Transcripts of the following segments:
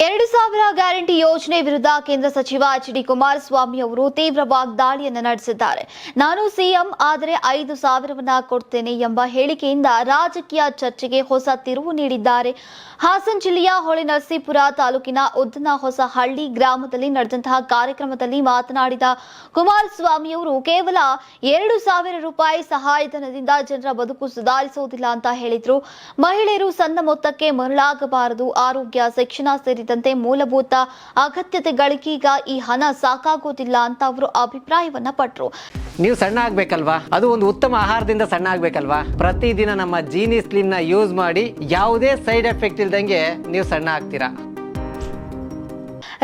2000 guarantee ಯೋಜನೆ ವಿರುದ್ಧ ಕೇಂದ್ರ ಸಚಿವ ಎಚ್.ಡಿ. ಕುಮಾರಸ್ವಾಮಿ ಅವರು ತೀವ್ರ ವಾಗ್ದಾಳಿಯನ್ನು ನಡೆಸಿದ್ದಾರೆ. ನಾನು ಸಿಎಂ ಆದರೆ 5,000ವನ್ನ ಕೊಡ್ತೇನೆ ಎಂಬ ಹೇಳಿಕೆಯಿಂದ ರಾಜಕೀಯ ಚರ್ಚೆಗೆ ಹೊಸ ತಿರುವು ನೀಡಿದ್ದಾರೆ. ಹಾಸನ ಜಿಲ್ಲೆಯ ಹೊಳೆನರಸೀಪುರ ತಾಲೂಕಿನ ಉದ್ದನಹೊಸಹಳ್ಳಿ ಗ್ರಾಮದಲ್ಲಿ ನಡೆದಂತಹ ಕಾರ್ಯಕ್ರಮದಲ್ಲಿ ಮಾತನಾಡಿದ ಕುಮಾರಸ್ವಾಮಿ ಅವರು ಕೇವಲ 2,000 ರೂಪಾಯಿ ಸಹಾಯಧನದಿಂದ ಜನರ ಬದುಕು ಸುಧಾರಿಸುವುದಿಲ್ಲ ಅಂತ ಹೇಳಿದ್ರು. ಮಹಿಳೆಯರು ಸಣ್ಣ ಮೊತ್ತಕ್ಕೆ ಮರಳಾಗಬಾರದು. ಆರೋಗ್ಯ, ಶಿಕ್ಷಣ ಸೇರಿದಂತೆ ಮೂಲಭೂತ ಅಗತ್ಯತೆಗಳಿಗೀಗ ಈ ಹಣ ಸಾಕಾಗೋದಿಲ್ಲ ಅಂತ ಅವರು ಅಭಿಪ್ರಾಯವನ್ನ ಪಟ್ಟರು. ನೀವು ಸಣ್ಣ ಆಗ್ಬೇಕಲ್ವಾ, ಅದು ಒಂದು ಉತ್ತಮ ಆಹಾರದಿಂದ ಸಣ್ಣ ಆಗ್ಬೇಕಲ್ವಾ. ಪ್ರತಿದಿನ ನಮ್ಮ ಜೀನಿ ಸ್ಲಿಮ್ ನ ಯೂಸ್ ಮಾಡಿ ಯಾವುದೇ ಸೈಡ್ ಎಫೆಕ್ಟ್ ಇಲ್ದಂಗೆ ನೀವು ಸಣ್ಣ ಆಗ್ತೀರಾ.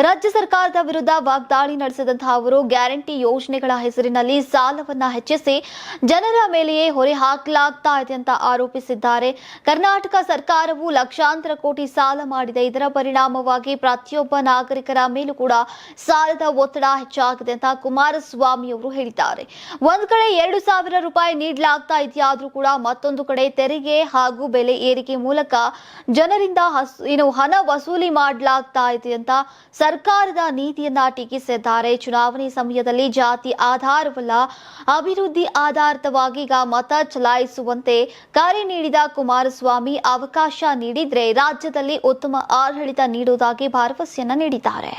ರಾಜ್ಯ ಸರ್ಕಾರದ ವಿರುದ್ಧ ವಾಗ್ದಾಳಿ ನಡೆಸಿದಂತಹ ಅವರು ಗ್ಯಾರಂಟಿ ಯೋಜನೆಗಳ ಹೆಸರಿನಲ್ಲಿ ಸಾಲವನ್ನ ಹೆಚ್ಚಿಸಿ ಜನರ ಮೇಲೆಯೇ ಹೊರೆ ಹಾಕಲಾಗ್ತಾ ಇದೆ ಅಂತ ಆರೋಪಿಸಿದ್ದಾರೆ. ಕರ್ನಾಟಕ ಸರ್ಕಾರವು ಲಕ್ಷಾಂತರ ಕೋಟಿ ಸಾಲ ಮಾಡಿದೆ. ಇದರ ಪರಿಣಾಮವಾಗಿ ಪ್ರತಿಯೊಬ್ಬ ನಾಗರಿಕರ ಮೇಲೂ ಕೂಡ ಸಾಲದ ಒತ್ತಡ ಹೆಚ್ಚಾಗಿದೆ ಅಂತ ಕುಮಾರಸ್ವಾಮಿ ಅವರು ಹೇಳಿದ್ದಾರೆ. ಒಂದು ಕಡೆ 2,000 ರೂಪಾಯಿ ನೀಡಲಾಗ್ತಾ ಇದೆಯಾದ್ರೂ ಕೂಡ ಮತ್ತೊಂದು ಕಡೆ ತೆರಿಗೆ ಹಾಗೂ ಬೆಲೆ ಏರಿಕೆ ಮೂಲಕ ಜನರಿಂದ ಹಣ ವಸೂಲಿ ಮಾಡಲಾಗ್ತಾ ಇದೆ ಅಂತ ಸರ್ಕಾರದ ನೀತಿಯನ್ನ ಟೀಕಿಸಿದ್ದಾರೆ. ಚುನಾವಣೆ ಸಮಯದಲ್ಲಿ ಜಾತಿ ಆಧಾರವಲ್ಲ, ಅಭಿವೃದ್ಧಿ ಆಧಾರಿತವಾಗಿ ಈಗ ಮತ ಚಲಾಯಿಸುವಂತೆ ಕರೆ ನೀಡಿದ ಕುಮಾರಸ್ವಾಮಿ ಅವಕಾಶ ನೀಡಿದ್ರೆ ರಾಜ್ಯದಲ್ಲಿ ಉತ್ತಮ ಆಡಳಿತ ನೀಡುವುದಾಗಿ ಭರವಸೆಯನ್ನ ನೀಡಿದ್ದಾರೆ.